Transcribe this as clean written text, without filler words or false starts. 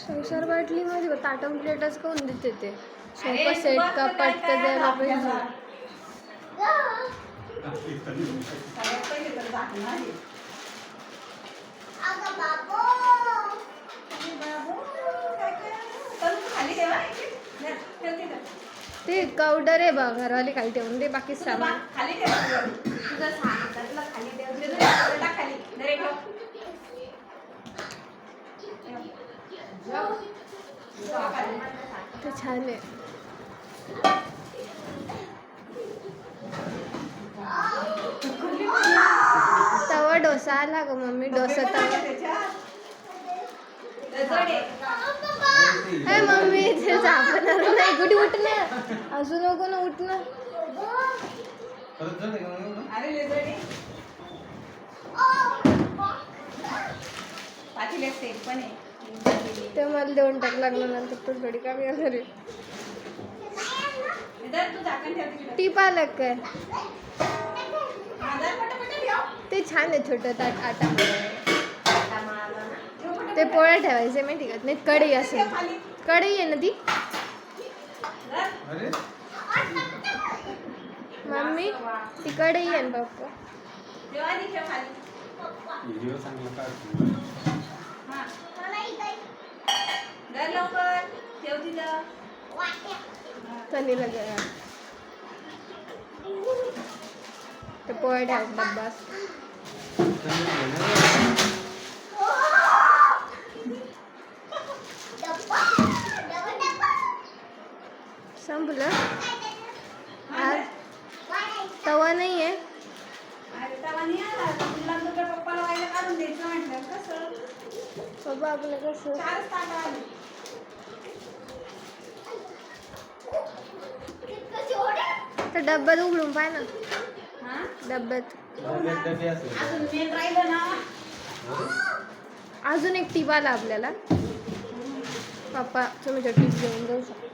संसार बाटलीमध्ये ताटम प्लेटच काऊन देते ते सोफा सेट का पटकन द्यायला पाहिजे. ते काउंटर आहे बा घरवाले खाली ठेवून दे बाकी सामान खाली ते छान आहे. तवा डोसा आला ग मम्मी. डोसा तवा मम्मी ते झाकणार नाही. कुठे उठणं अजून नको ना उठणं. ते मला देऊन टाक लागल्यानंतर तो थोडी कमी घरी टीप आलं काय. ते छान आहे छोटं ताट आटा. ते पोळ्या ठेवायचे माहिती का. नाही कढई असेल. कढई आहे ना ती मम्मी. ती कढई आहे ना पप्पा. चनीला गया ते पोळ्या ठेवायचा डब्बा. संपलं. आज तवा नाही आहे. पप्पा आपलं कसं तर डब्यात उघडून पाय ना. डब्यात अजून एक टीप आला आपल्याला. पप्पा तुम्ही तो टीप घेऊन जाऊ शकता.